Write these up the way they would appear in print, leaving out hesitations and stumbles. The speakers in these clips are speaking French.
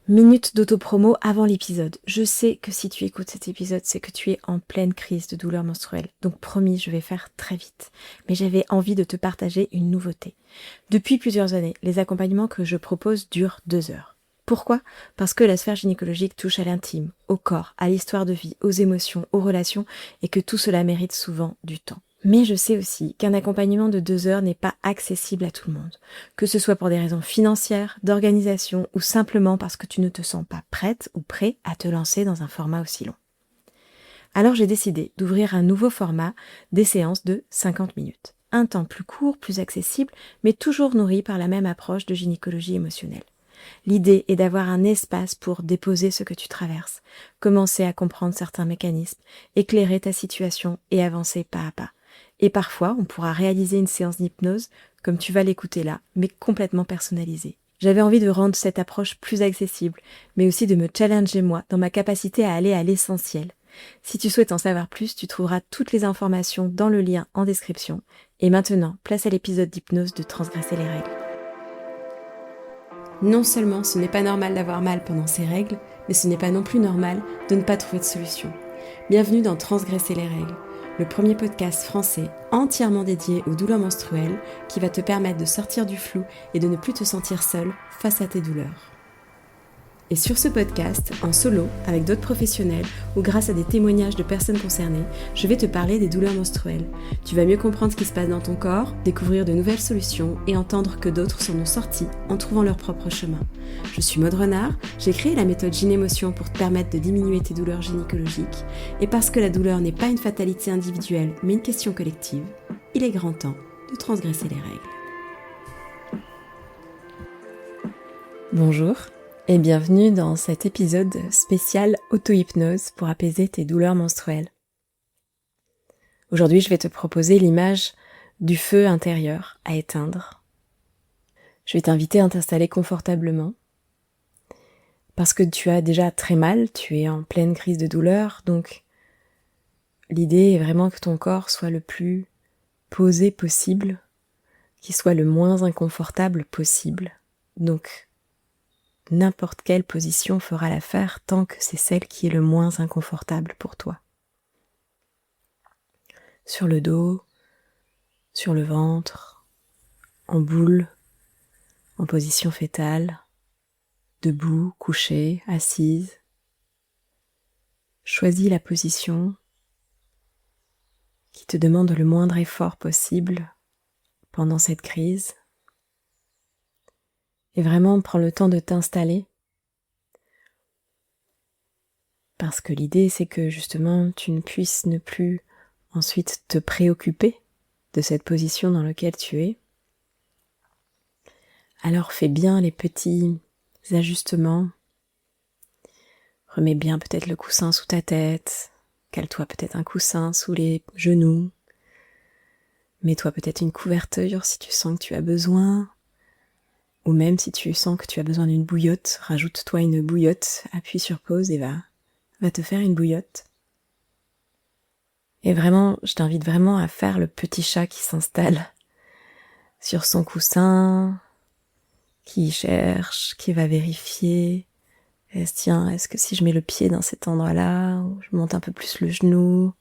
Minute d'autopromo avant l'épisode. Je sais que si tu écoutes cet épisode, c'est que tu es en pleine crise de douleur menstruelle. Donc promis, je vais faire très vite. Mais j'avais envie de te partager une nouveauté. Depuis plusieurs années, les accompagnements que je propose durent 2 heures. Pourquoi ? Parce que la sphère gynécologique touche à l'intime, au corps, à l'histoire de vie, aux émotions, aux relations, et que tout cela mérite souvent du temps. Mais je sais aussi qu'un accompagnement de 2 heures n'est pas accessible à tout le monde, que ce soit pour des raisons financières, d'organisation ou simplement parce que tu ne te sens pas prête ou prêt à te lancer dans un format aussi long. Alors j'ai décidé d'ouvrir un nouveau format, des séances de 50 minutes. Un temps plus court, plus accessible, mais toujours nourri par la même approche de gynécologie émotionnelle. L'idée est d'avoir un espace pour déposer ce que tu traverses, commencer à comprendre certains mécanismes, éclairer ta situation et avancer pas à pas. Et parfois, on pourra réaliser une séance d'hypnose, comme tu vas l'écouter là, mais complètement personnalisée. J'avais envie de rendre cette approche plus accessible, mais aussi de me challenger moi dans ma capacité à aller à l'essentiel. Si tu souhaites en savoir plus, tu trouveras toutes les informations dans le lien en description. Et maintenant, place à l'épisode d'hypnose de Transgresser les règles. Non seulement ce n'est pas normal d'avoir mal pendant ces règles, mais ce n'est pas non plus normal de ne pas trouver de solution. Bienvenue dans Transgresser les règles, le premier podcast français entièrement dédié aux douleurs menstruelles qui va te permettre de sortir du flou et de ne plus te sentir seule face à tes douleurs. Et sur ce podcast, en solo, avec d'autres professionnels ou grâce à des témoignages de personnes concernées, je vais te parler des douleurs menstruelles. Tu vas mieux comprendre ce qui se passe dans ton corps, découvrir de nouvelles solutions et entendre que d'autres s'en ont sortis en trouvant leur propre chemin. Je suis Maud Renard, j'ai créé la méthode Gynémotion pour te permettre de diminuer tes douleurs gynécologiques. Et parce que la douleur n'est pas une fatalité individuelle, mais une question collective, il est grand temps de transgresser les règles. Bonjour. Et bienvenue dans cet épisode spécial auto-hypnose pour apaiser tes douleurs menstruelles. Aujourd'hui, je vais te proposer l'image du feu intérieur à éteindre. Je vais t'inviter à t'installer confortablement parce que tu as déjà très mal, tu es en pleine crise de douleur, donc l'idée est vraiment que ton corps soit le plus posé possible, qu'il soit le moins inconfortable possible. Donc, n'importe quelle position fera l'affaire tant que c'est celle qui est le moins inconfortable pour toi. Sur le dos, sur le ventre, en boule, en position fétale, debout, couché, assise. Choisis la position qui te demande le moindre effort possible pendant cette crise. Et vraiment prends le temps de t'installer. Parce que l'idée, c'est que justement, tu ne puisses ne plus ensuite te préoccuper de cette position dans laquelle tu es. Alors fais bien les petits ajustements. Remets bien peut-être le coussin sous ta tête. Cale-toi peut-être un coussin sous les genoux. Mets-toi peut-être une couverture si tu sens que tu as besoin. Ou même si tu sens que tu as besoin d'une bouillotte, rajoute-toi une bouillotte, appuie sur pause et va te faire une bouillotte. Et vraiment, je t'invite vraiment à faire le petit chat qui s'installe sur son coussin, qui cherche, qui va vérifier. Tiens, est-ce que si je mets le pied dans cet endroit-là, ou je monte un peu plus le genou,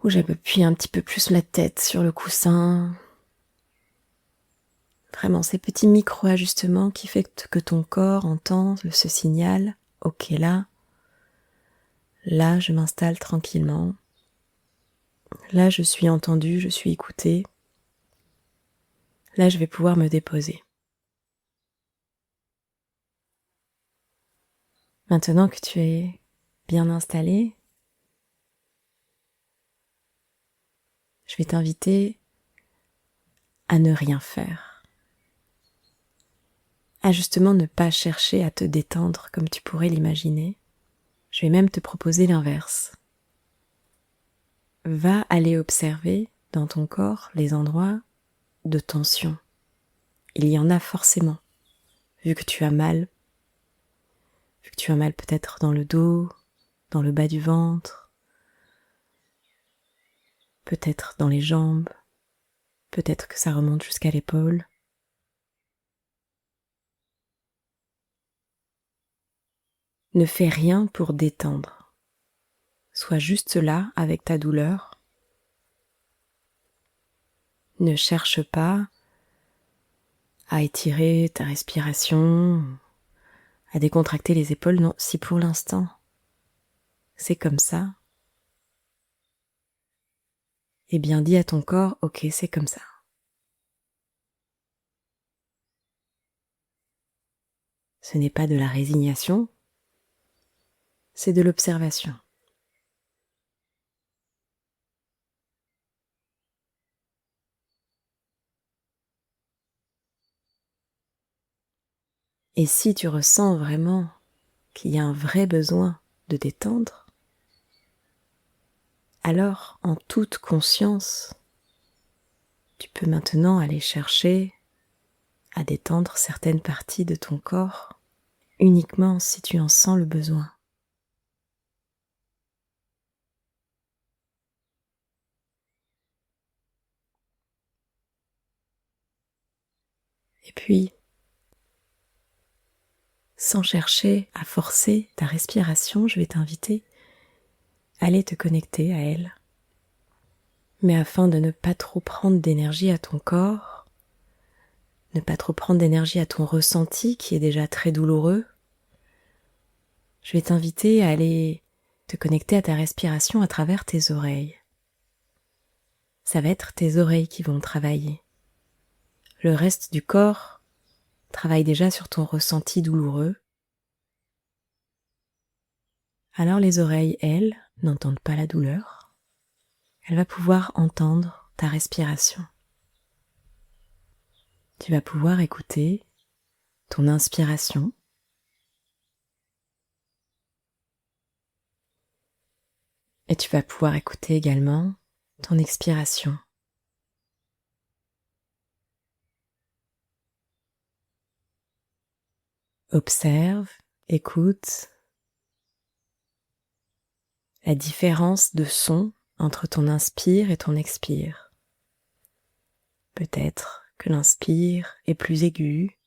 ou j'appuie un petit peu plus la tête sur le coussin. Vraiment, ces petits micro-ajustements qui font que ton corps entend ce signal. Ok, là, je m'installe tranquillement. Là, je suis entendue, je suis écoutée. Là, je vais pouvoir me déposer. Maintenant que tu es bien installé, je vais t'inviter à ne rien faire. À justement ne pas chercher à te détendre comme tu pourrais l'imaginer. Je vais même te proposer l'inverse. Va aller observer dans ton corps les endroits de tension. Il y en a forcément, vu que tu as mal. Vu que tu as mal peut-être dans le dos, dans le bas du ventre, peut-être dans les jambes, peut-être que ça remonte jusqu'à l'épaule. Ne fais rien pour détendre. Sois juste là avec ta douleur. Ne cherche pas à étirer ta respiration, à décontracter les épaules. Non, si pour l'instant c'est comme ça, eh bien dis à ton corps, ok, c'est comme ça. Ce n'est pas de la résignation, c'est de l'observation. Et si tu ressens vraiment qu'il y a un vrai besoin de détendre, alors en toute conscience, tu peux maintenant aller chercher à détendre certaines parties de ton corps uniquement si tu en sens le besoin. Et puis, sans chercher à forcer ta respiration, je vais t'inviter à aller te connecter à elle. Mais afin de ne pas trop prendre d'énergie à ton corps, ne pas trop prendre d'énergie à ton ressenti qui est déjà très douloureux, je vais t'inviter à aller te connecter à ta respiration à travers tes oreilles. Ça va être tes oreilles qui vont travailler. Le reste du corps travaille déjà sur ton ressenti douloureux. Alors les oreilles, elles, n'entendent pas la douleur. Elle va pouvoir entendre ta respiration. Tu vas pouvoir écouter ton inspiration et tu vas pouvoir écouter également ton expiration. Observe, écoute la différence de son entre ton inspire et ton expire. Peut-être que l'inspire est plus aigu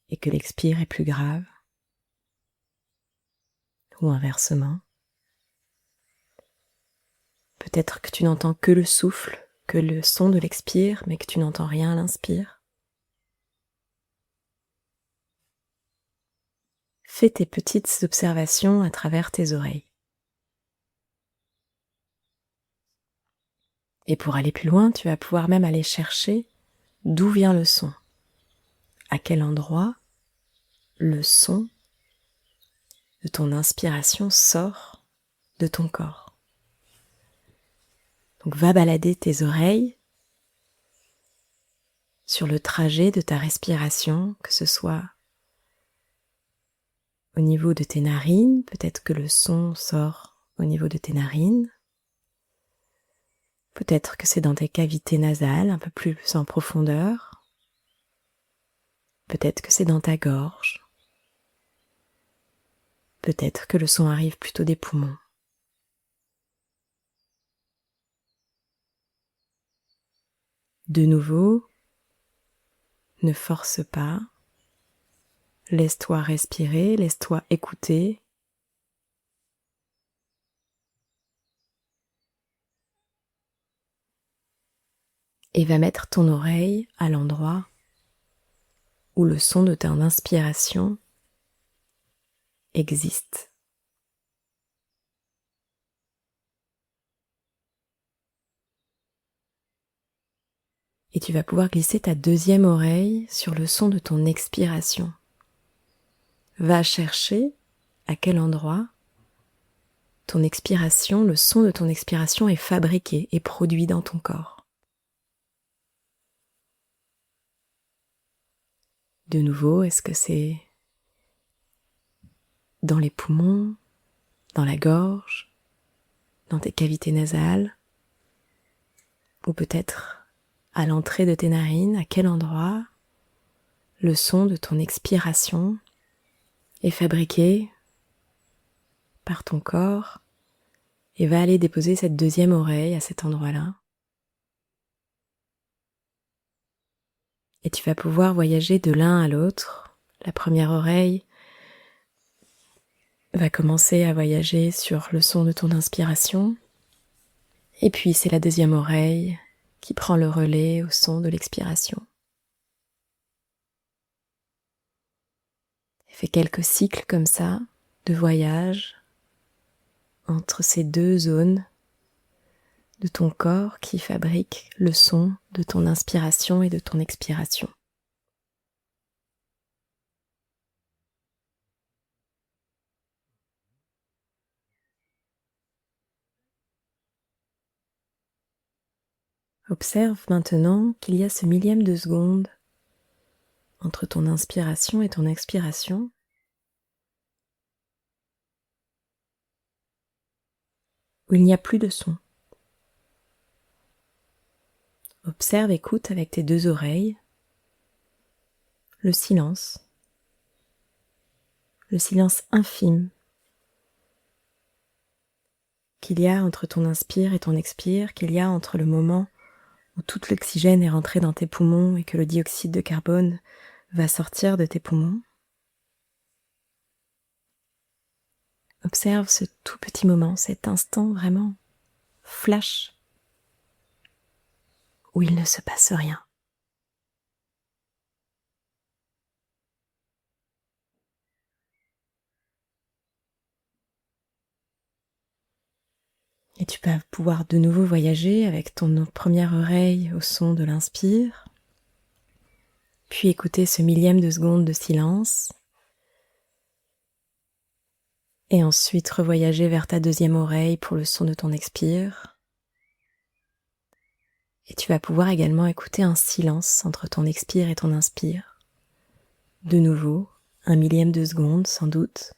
et que l'expire est plus grave, ou inversement. Peut-être que tu n'entends que le souffle, que le son de l'expire, mais que tu n'entends rien à l'inspire. Fais tes petites observations à travers tes oreilles. Et pour aller plus loin, tu vas pouvoir même aller chercher d'où vient le son. À quel endroit le son de ton inspiration sort de ton corps. Donc va balader tes oreilles sur le trajet de ta respiration, que ce soit au niveau de tes narines, peut-être que le son sort au niveau de tes narines, peut-être que c'est dans tes cavités nasales, un peu plus en profondeur, peut-être que c'est dans ta gorge, peut-être que le son arrive plutôt des poumons. De nouveau, ne force pas, laisse-toi respirer, laisse-toi écouter. Et va mettre ton oreille à l'endroit où le son de ton inspiration existe. Et tu vas pouvoir glisser ta deuxième oreille sur le son de ton expiration. Va chercher à quel endroit ton expiration, le son de ton expiration est fabriqué et produit dans ton corps. De nouveau, est-ce que c'est dans les poumons, dans la gorge, dans tes cavités nasales, ou peut-être à l'entrée de tes narines, à quel endroit le son de ton expiration est fabriqué par ton corps et va aller déposer cette deuxième oreille à cet endroit-là. Et tu vas pouvoir voyager de l'un à l'autre. La première oreille va commencer à voyager sur le son de ton inspiration. Et puis c'est la deuxième oreille qui prend le relais au son de l'expiration. Fais quelques cycles comme ça, de voyage, entre ces deux zones de ton corps qui fabriquent le son de ton inspiration et de ton expiration. Observe maintenant qu'il y a ce millième de seconde entre ton inspiration et ton expiration, où il n'y a plus de son. Observe, écoute avec tes deux oreilles le silence infime qu'il y a entre ton inspire et ton expire, qu'il y a entre le moment où tout l'oxygène est rentré dans tes poumons et que le dioxyde de carbone va sortir de tes poumons. Observe ce tout petit moment, cet instant vraiment flash où il ne se passe rien. Et tu vas pouvoir de nouveau voyager avec ton première oreille au son de l'inspire, puis écouter ce millième de seconde de silence, et ensuite revoyager vers ta deuxième oreille pour le son de ton expire. Et tu vas pouvoir également écouter un silence entre ton expire et ton inspire. De nouveau, un millième de seconde sans doute.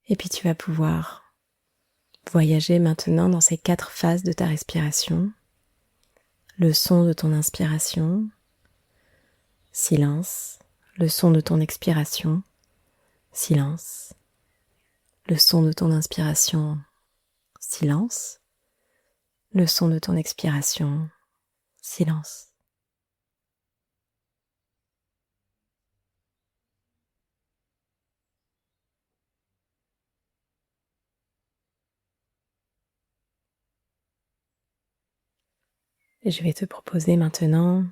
Et puis tu vas pouvoir voyager maintenant dans ces 4 phases de ta respiration. Le son de ton inspiration, silence. Le son de ton expiration, silence. Le son de ton inspiration, silence. Le son de ton expiration, silence. Et je vais te proposer maintenant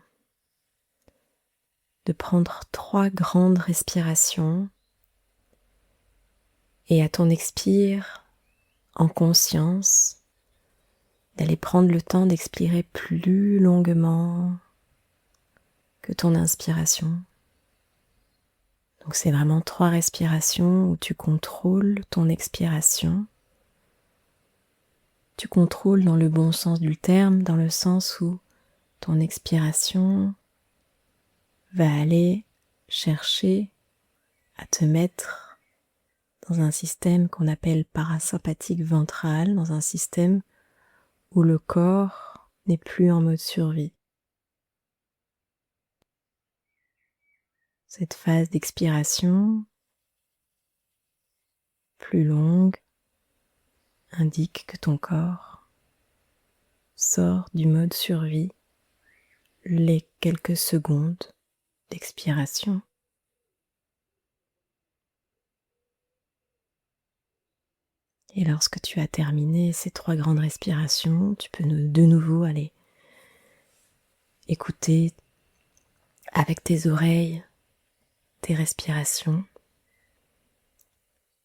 de prendre 3 grandes respirations et à ton expire, en conscience, d'aller prendre le temps d'expirer plus longuement que ton inspiration. Donc c'est vraiment 3 respirations où tu contrôles ton expiration. Tu contrôles dans le bon sens du terme, dans le sens où ton expiration va aller chercher à te mettre dans un système qu'on appelle parasympathique ventral, dans un système où le corps n'est plus en mode survie. Cette phase d'expiration, plus longue, indique que ton corps sort du mode survie les quelques secondes d'expiration. Et lorsque tu as terminé ces 3 grandes respirations, tu peux de nouveau aller écouter avec tes oreilles tes respirations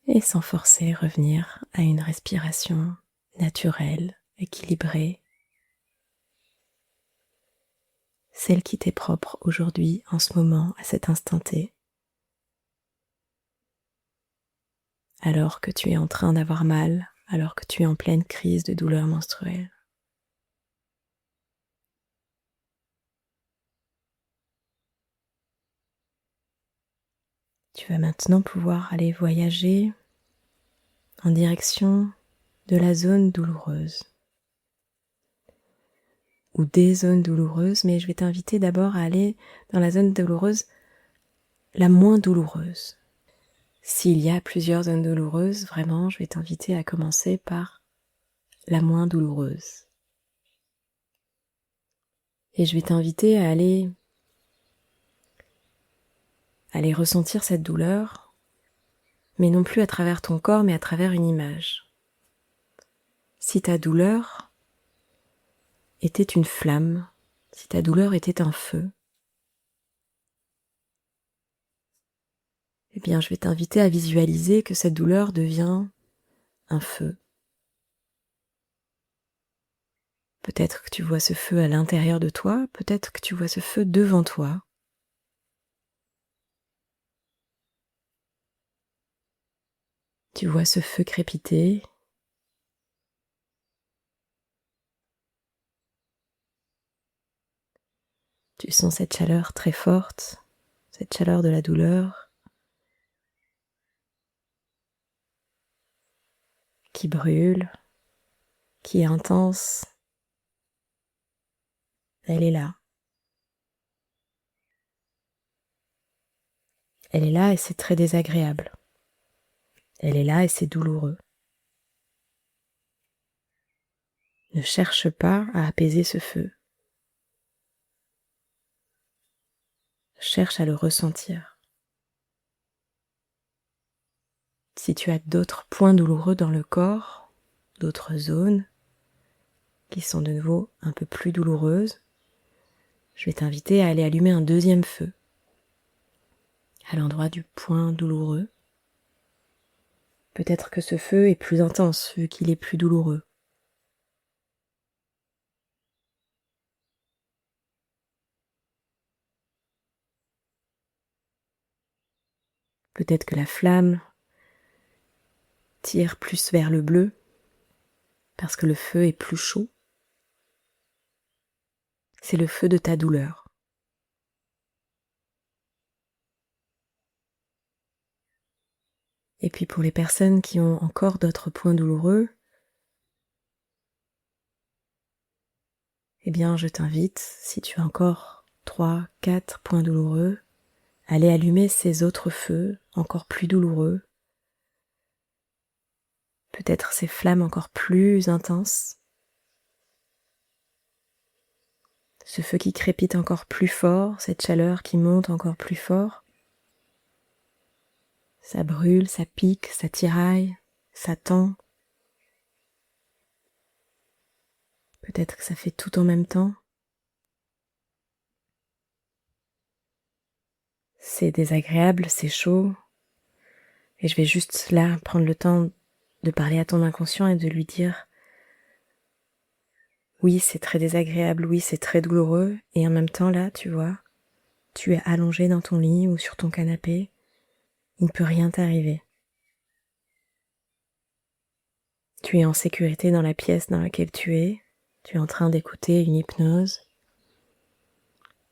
et sans forcer revenir à une respiration naturelle, équilibrée, celle qui t'est propre aujourd'hui, en ce moment, à cet instant T, alors que tu es en train d'avoir mal, alors que tu es en pleine crise de douleur menstruelle. Tu vas maintenant pouvoir aller voyager en direction de la zone douloureuse ou des zones douloureuses, mais je vais t'inviter d'abord à aller dans la zone douloureuse la moins douloureuse. S'il y a plusieurs zones douloureuses, vraiment, je vais t'inviter à commencer par la moins douloureuse. Et je vais t'inviter à aller ressentir cette douleur, mais non plus à travers ton corps, mais à travers une image. Si ta douleur était une flamme, si ta douleur était un feu, eh bien je vais t'inviter à visualiser que cette douleur devient un feu. Peut-être que tu vois ce feu à l'intérieur de toi, peut-être que tu vois ce feu devant toi. Tu vois ce feu crépiter. Tu sens cette chaleur très forte, cette chaleur de la douleur qui brûle, qui est intense. Elle est là. Elle est là et c'est très désagréable. Elle est là et c'est douloureux. Ne cherche pas à apaiser ce feu. Cherche à le ressentir. Si tu as d'autres points douloureux dans le corps, d'autres zones qui sont de nouveau un peu plus douloureuses, je vais t'inviter à aller allumer un deuxième feu à l'endroit du point douloureux. Peut-être que ce feu est plus intense vu qu'il est plus douloureux. Peut-être que la flamme tire plus vers le bleu parce que le feu est plus chaud. C'est le feu de ta douleur. Et puis pour les personnes qui ont encore d'autres points douloureux, eh bien je t'invite, si tu as encore 3, 4 points douloureux, à aller allumer ces autres feux encore plus douloureux, peut-être ces flammes encore plus intenses, ce feu qui crépite encore plus fort, cette chaleur qui monte encore plus fort. Ça brûle, ça pique, ça tiraille, ça tend. Peut-être que ça fait tout en même temps. C'est désagréable, c'est chaud. Et je vais juste là prendre le temps de parler à ton inconscient et de lui dire oui, c'est très désagréable, oui, c'est très douloureux. Et en même temps là, tu vois, tu es allongé dans ton lit ou sur ton canapé. Il ne peut rien t'arriver. Tu es en sécurité dans la pièce dans laquelle tu es. Tu es en train d'écouter une hypnose.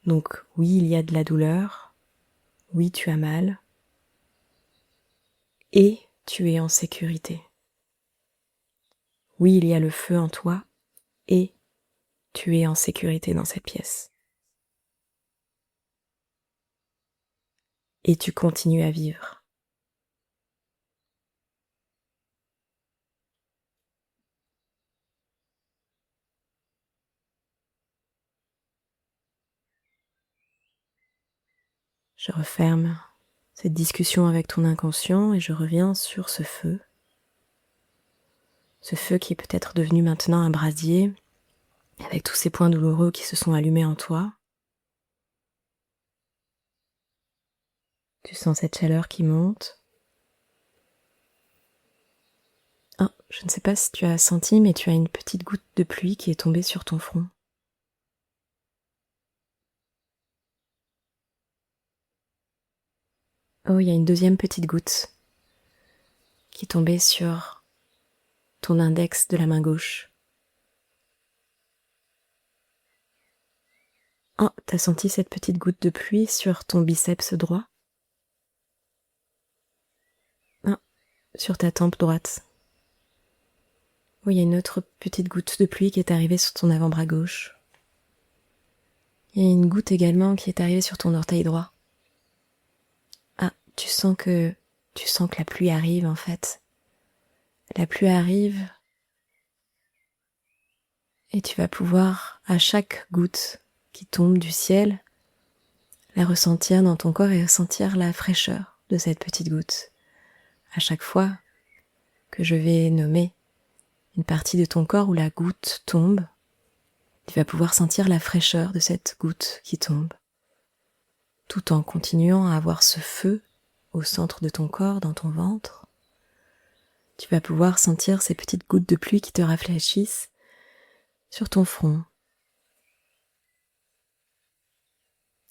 Donc oui, il y a de la douleur. Oui, tu as mal. Et tu es en sécurité. Oui, il y a le feu en toi et tu es en sécurité dans cette pièce. Et tu continues à vivre. Je referme cette discussion avec ton inconscient et je reviens sur ce feu. Ce feu qui est peut-être devenu maintenant un brasier avec tous ces points douloureux qui se sont allumés en toi. Tu sens cette chaleur qui monte. Ah, je ne sais pas si tu as senti, mais tu as une petite goutte de pluie qui est tombée sur ton front. Oh, il y a une deuxième petite goutte qui est tombée sur ton index de la main gauche. Oh, t'as senti cette petite goutte de pluie sur ton biceps droit? Ah, sur ta tempe droite. Oh, il y a une autre petite goutte de pluie qui est arrivée sur ton avant-bras gauche. Il y a une goutte également qui est arrivée sur ton orteil droit. Ah, tu sens que la pluie arrive en fait. La pluie arrive et tu vas pouvoir, à chaque goutte qui tombe du ciel, la ressentir dans ton corps et ressentir la fraîcheur de cette petite goutte. À chaque fois que je vais nommer une partie de ton corps où la goutte tombe, tu vas pouvoir sentir la fraîcheur de cette goutte qui tombe, tout en continuant à avoir ce feu au centre de ton corps, dans ton ventre. Tu vas pouvoir sentir ces petites gouttes de pluie qui te rafraîchissent sur ton front.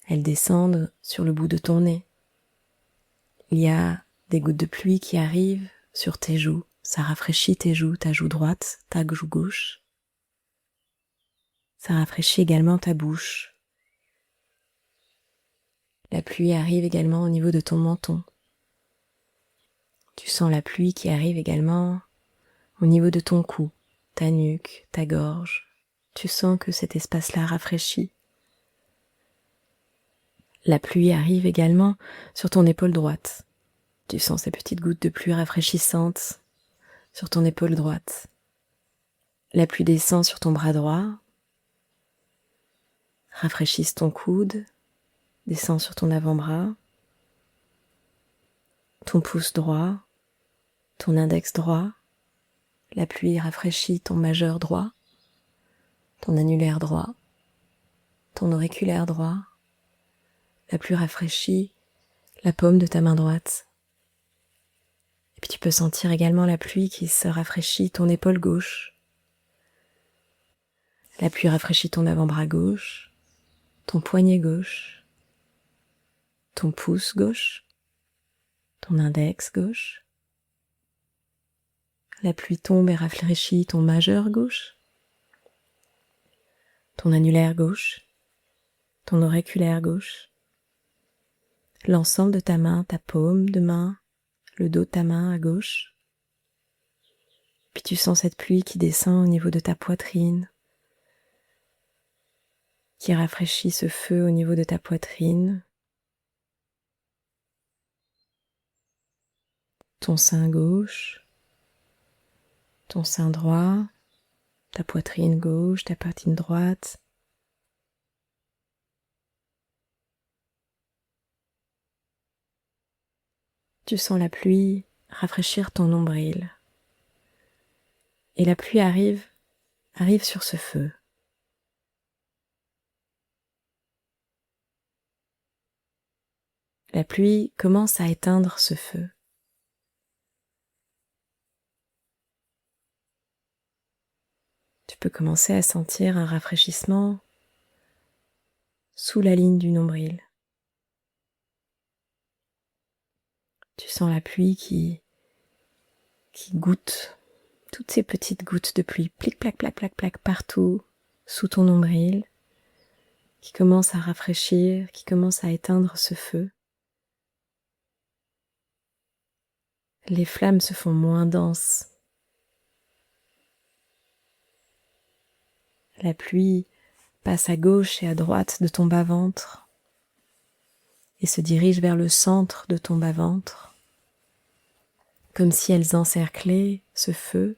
Elles descendent sur le bout de ton nez. Il y a des gouttes de pluie qui arrivent sur tes joues. Ça rafraîchit tes joues, ta joue droite, ta joue gauche. Ça rafraîchit également ta bouche. La pluie arrive également au niveau de ton menton. Tu sens la pluie qui arrive également au niveau de ton cou, ta nuque, ta gorge. Tu sens que cet espace-là rafraîchit. La pluie arrive également sur ton épaule droite. Tu sens ces petites gouttes de pluie rafraîchissantes sur ton épaule droite. La pluie descend sur ton bras droit, rafraîchisse ton coude, descend sur ton avant-bras, ton pouce droit, ton index droit. La pluie rafraîchit ton majeur droit, ton annulaire droit, ton auriculaire droit. La pluie rafraîchit la paume de ta main droite. Et puis tu peux sentir également la pluie qui se rafraîchit ton épaule gauche. La pluie rafraîchit ton avant-bras gauche, ton poignet gauche, ton pouce gauche, ton index gauche. La pluie tombe et rafraîchit ton majeur gauche, ton annulaire gauche, ton auriculaire gauche, l'ensemble de ta main, ta paume de main, le dos de ta main à gauche. Puis tu sens cette pluie qui descend au niveau de ta poitrine, qui rafraîchit ce feu au niveau de ta poitrine, ton sein gauche, ton sein droit, ta poitrine gauche, ta poitrine droite. Tu sens la pluie rafraîchir ton nombril. Et la pluie arrive sur ce feu. La pluie commence à éteindre ce feu. Tu peux commencer à sentir un rafraîchissement sous la ligne du nombril. Tu sens la pluie qui goutte, toutes ces petites gouttes de pluie, plic, plac, plac, plac, plac, partout, sous ton nombril, qui commencent à rafraîchir, qui commencent à éteindre ce feu. Les flammes se font moins denses. La pluie passe à gauche et à droite de ton bas-ventre et se dirige vers le centre de ton bas-ventre, comme si elles encerclaient ce feu.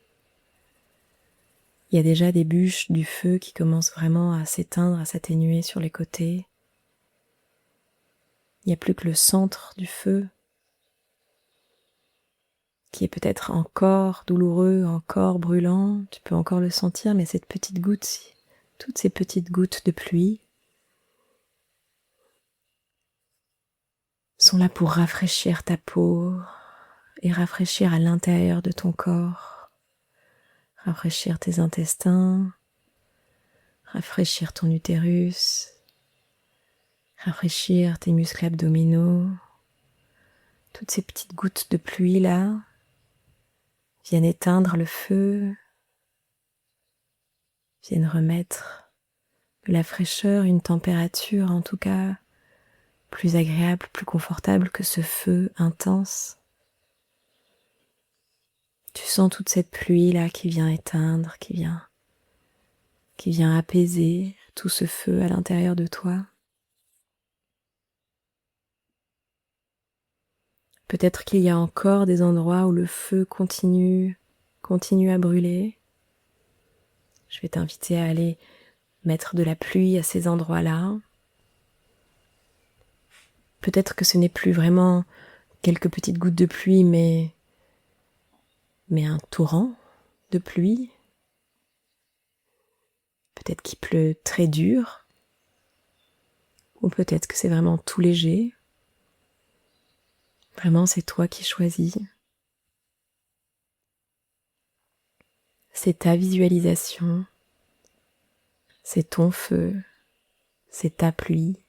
Il y a déjà des bûches du feu qui commencent vraiment à s'éteindre, à s'atténuer sur les côtés. Il n'y a plus que le centre du feu qui est peut-être encore douloureux, encore brûlant. Tu peux encore le sentir, mais cette petite goutte, toutes ces petites gouttes de pluie sont là pour rafraîchir ta peau et rafraîchir à l'intérieur de ton corps, rafraîchir tes intestins, rafraîchir ton utérus, rafraîchir tes muscles abdominaux. Toutes ces petites gouttes de pluie là viennent éteindre le feu, viennent remettre de la fraîcheur, une température en tout cas plus agréable, plus confortable que ce feu intense. Tu sens toute cette pluie là qui vient éteindre, qui vient apaiser tout ce feu à l'intérieur de toi. Peut-être qu'il y a encore des endroits où le feu continue à brûler. Je vais t'inviter à aller mettre de la pluie à ces endroits-là. Peut-être que ce n'est plus vraiment quelques petites gouttes de pluie, mais un torrent de pluie. Peut-être qu'il pleut très dur, ou peut-être que c'est vraiment tout léger. Vraiment, c'est toi qui choisis. C'est ta visualisation, c'est ton feu, c'est ta pluie.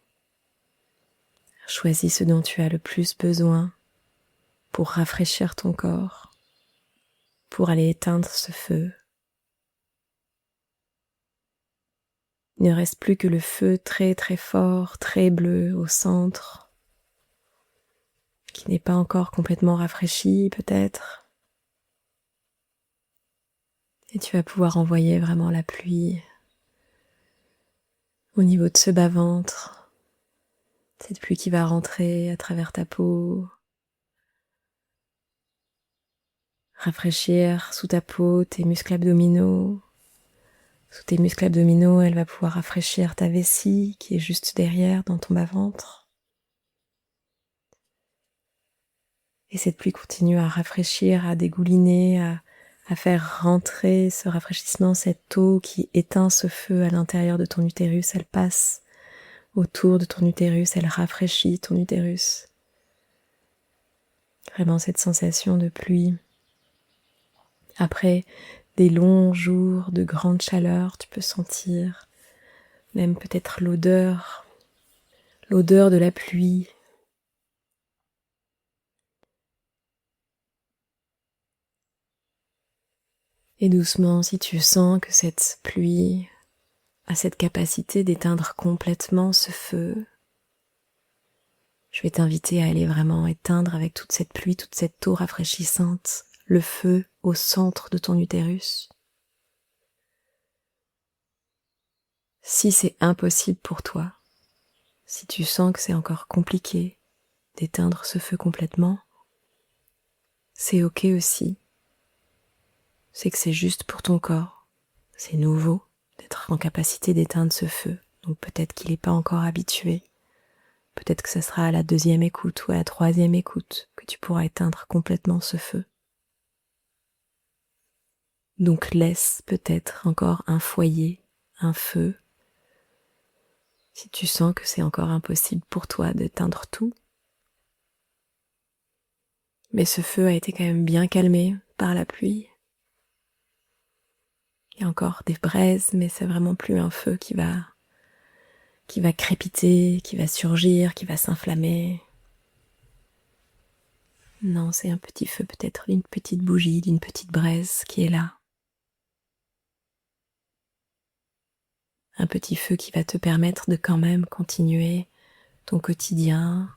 Choisis ce dont tu as le plus besoin pour rafraîchir ton corps, pour aller éteindre ce feu. Il ne reste plus que le feu très très fort, très bleu au centre, qui n'est pas encore complètement rafraîchi peut-être. Et tu vas pouvoir envoyer vraiment la pluie au niveau de ce bas-ventre, cette pluie qui va rentrer à travers ta peau, rafraîchir sous ta peau tes muscles abdominaux. Sous tes muscles abdominaux, elle va pouvoir rafraîchir ta vessie qui est juste derrière dans ton bas-ventre. Et cette pluie continue à rafraîchir, à dégouliner, à faire rentrer ce rafraîchissement, cette eau qui éteint ce feu à l'intérieur de ton utérus. Elle passe autour de ton utérus, elle rafraîchit ton utérus. Vraiment cette sensation de pluie. Après des longs jours de grande chaleur, tu peux sentir même peut-être l'odeur de la pluie. Et doucement, si tu sens que cette pluie a cette capacité d'éteindre complètement ce feu, je vais t'inviter à aller vraiment éteindre avec toute cette pluie, toute cette eau rafraîchissante, le feu au centre de ton utérus. Si c'est impossible pour toi, si tu sens que c'est encore compliqué d'éteindre ce feu complètement, c'est ok aussi. C'est que c'est juste pour ton corps. C'est nouveau d'être en capacité d'éteindre ce feu. Donc peut-être qu'il n'est pas encore habitué. Peut-être que ce sera à la 2e écoute ou à la 3e écoute que tu pourras éteindre complètement ce feu. Donc laisse peut-être encore un foyer, un feu, si tu sens que c'est encore impossible pour toi d'éteindre tout. Mais ce feu a été quand même bien calmé par la pluie. Il y a encore des braises, mais c'est vraiment plus un feu qui va crépiter, qui va surgir, qui va s'inflammer. Non, c'est un petit feu peut-être d'une petite bougie, d'une petite braise qui est là. Un petit feu qui va te permettre de quand même continuer ton quotidien,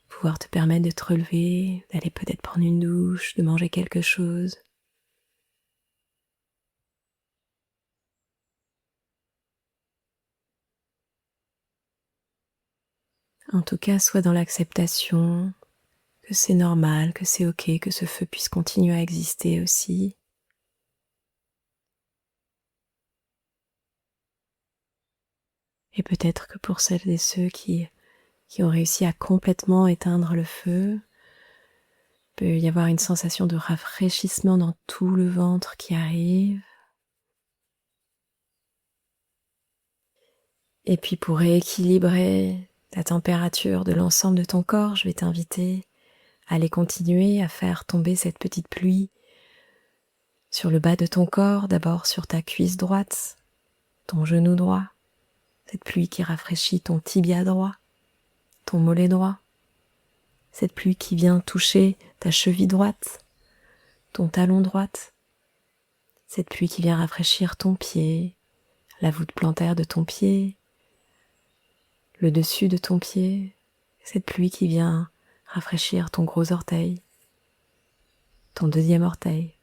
pouvoir te permettre de te relever, d'aller peut-être prendre une douche, de manger quelque chose. En tout cas, sois dans l'acceptation que c'est normal, que c'est ok, que ce feu puisse continuer à exister aussi. Et peut-être que pour celles et ceux qui ont réussi à complètement éteindre le feu, il peut y avoir une sensation de rafraîchissement dans tout le ventre qui arrive. Et puis pour rééquilibrer la température de l'ensemble de ton corps, je vais t'inviter à aller continuer à faire tomber cette petite pluie sur le bas de ton corps, d'abord sur ta cuisse droite, ton genou droit, cette pluie qui rafraîchit ton tibia droit, ton mollet droit, cette pluie qui vient toucher ta cheville droite, ton talon droite, cette pluie qui vient rafraîchir ton pied, la voûte plantaire de ton pied, le dessus de ton pied, cette pluie qui vient rafraîchir ton gros orteil, ton 2e orteil,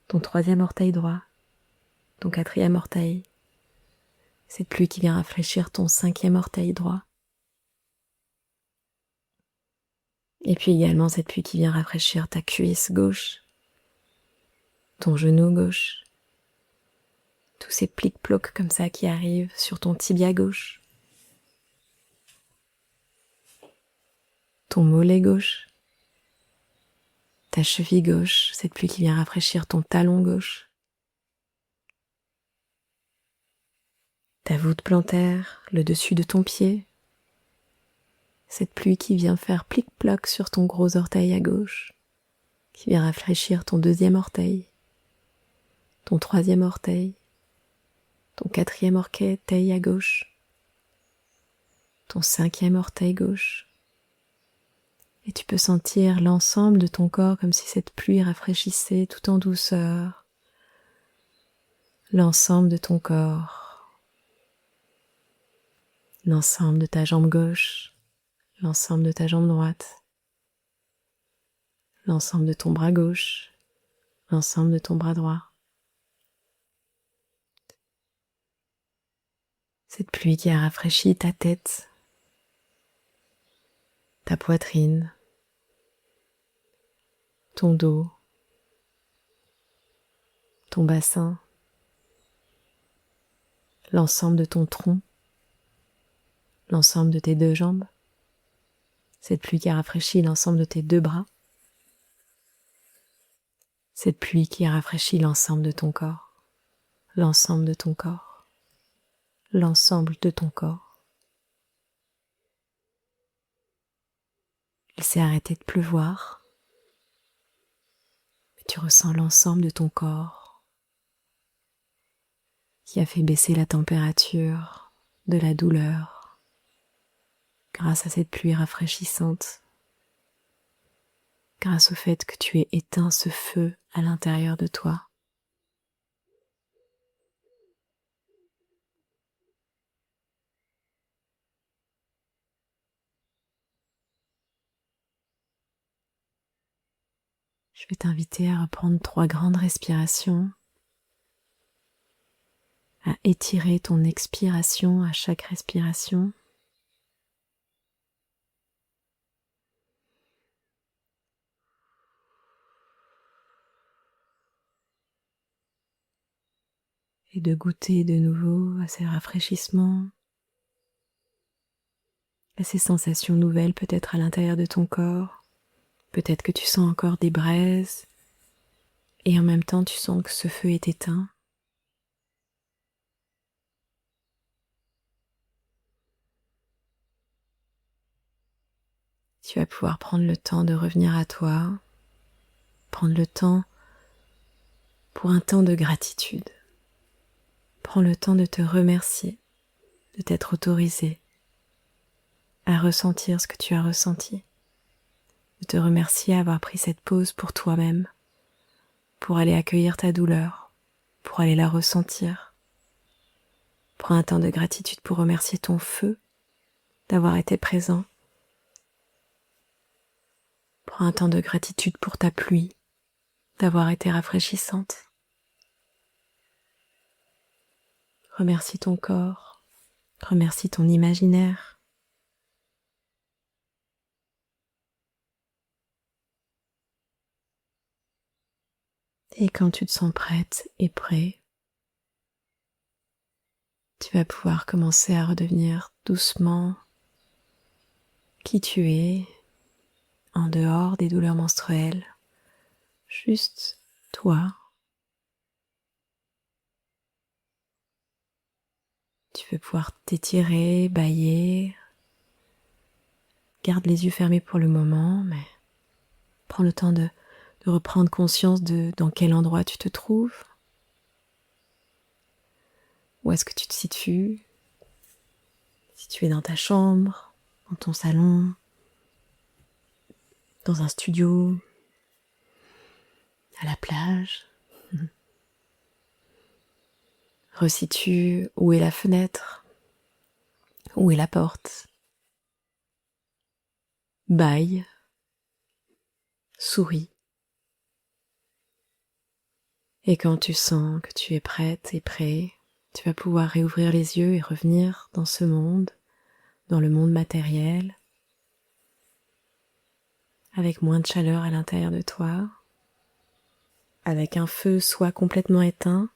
ton 3e orteil droit, ton 4e orteil, cette pluie qui vient rafraîchir ton 5e orteil droit, et puis également cette pluie qui vient rafraîchir ta cuisse gauche, ton genou gauche, tous ces plics-plocs comme ça qui arrivent sur ton tibia gauche, ton mollet gauche, ta cheville gauche, cette pluie qui vient rafraîchir ton talon gauche, ta voûte plantaire, le dessus de ton pied, cette pluie qui vient faire plic-ploc sur ton gros orteil à gauche, qui vient rafraîchir ton deuxième orteil, ton troisième orteil, ton quatrième orteil à gauche, ton cinquième orteil gauche. Et tu peux sentir l'ensemble de ton corps comme si cette pluie rafraîchissait tout en douceur. L'ensemble de ton corps, l'ensemble de ta jambe gauche, l'ensemble de ta jambe droite, l'ensemble de ton bras gauche, l'ensemble de ton bras droit. Cette pluie qui a rafraîchi ta tête, ta poitrine, ton dos, ton bassin, l'ensemble de ton tronc, l'ensemble de tes deux jambes, cette pluie qui a rafraîchi l'ensemble de tes deux bras, cette pluie qui a rafraîchi l'ensemble de ton corps, l'ensemble de ton corps, l'ensemble de ton corps. Il s'est arrêté de pleuvoir, mais tu ressens l'ensemble de ton corps qui a fait baisser la température de la douleur grâce à cette pluie rafraîchissante, grâce au fait que tu aies éteint ce feu à l'intérieur de toi. Je vais t'inviter à reprendre 3 grandes respirations, à étirer ton expiration à chaque respiration. Et de goûter de nouveau à ces rafraîchissements, à ces sensations nouvelles peut-être à l'intérieur de ton corps. Peut-être que tu sens encore des braises et en même temps tu sens que ce feu est éteint. Tu vas pouvoir prendre le temps de revenir à toi, prendre le temps pour un temps de gratitude. Prends le temps de te remercier, de t'être autorisé à ressentir ce que tu as ressenti, de te remercier d'avoir pris cette pause pour toi-même, pour aller accueillir ta douleur, pour aller la ressentir. Prends un temps de gratitude pour remercier ton feu d'avoir été présent. Prends un temps de gratitude pour ta pluie, d'avoir été rafraîchissante. Remercie ton corps, remercie ton imaginaire. Et quand tu te sens prête et prêt, tu vas pouvoir commencer à redevenir doucement qui tu es en dehors des douleurs menstruelles, juste toi. Tu vas pouvoir t'étirer, bâiller. Garde les yeux fermés pour le moment, mais prends le temps de reprendre conscience de dans quel endroit tu te trouves. Où est-ce que tu te situes? Si tu es dans ta chambre, dans ton salon, dans un studio, à la plage. Resitue où est la fenêtre, où est la porte. Bâille, souris. Et quand tu sens que tu es prête et prêt, tu vas pouvoir réouvrir les yeux et revenir dans ce monde, dans le monde matériel, avec moins de chaleur à l'intérieur de toi, avec un feu soit complètement éteint,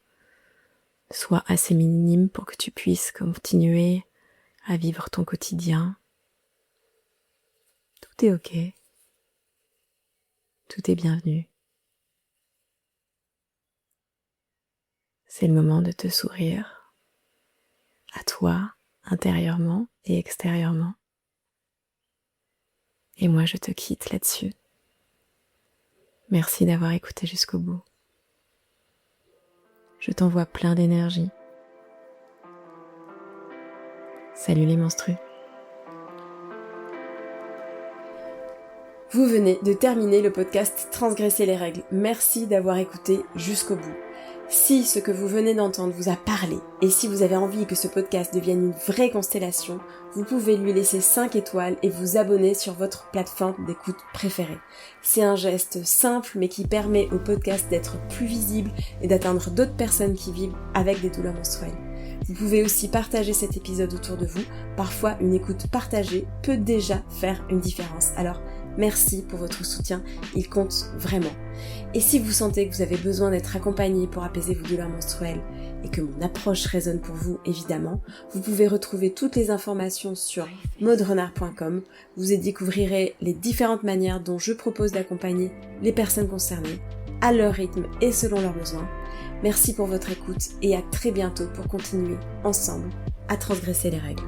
soit assez minime pour que tu puisses continuer à vivre ton quotidien. Tout est ok. Tout est bienvenu. C'est le moment de te sourire à toi, intérieurement et extérieurement. Et moi, je te quitte là-dessus. Merci d'avoir écouté jusqu'au bout. Je t'envoie plein d'énergie. Salut les menstrues. Vous venez de terminer le podcast Transgresser les règles. Merci d'avoir écouté jusqu'au bout. Si ce que vous venez d'entendre vous a parlé et si vous avez envie que ce podcast devienne une vraie constellation, vous pouvez lui laisser 5 étoiles et vous abonner sur votre plateforme d'écoute préférée. C'est un geste simple mais qui permet au podcast d'être plus visible et d'atteindre d'autres personnes qui vivent avec des douleurs menstruelles. Vous pouvez aussi partager cet épisode autour de vous. Parfois, une écoute partagée peut déjà faire une différence. Alors, merci pour votre soutien, il compte vraiment. Et si vous sentez que vous avez besoin d'être accompagné pour apaiser vos douleurs menstruelles et que mon approche résonne pour vous évidemment, vous pouvez retrouver toutes les informations sur maudrenard.com. Vous y découvrirez les différentes manières dont je propose d'accompagner les personnes concernées, à leur rythme et selon leurs besoins. Merci pour votre écoute et à très bientôt pour continuer ensemble à transgresser les règles.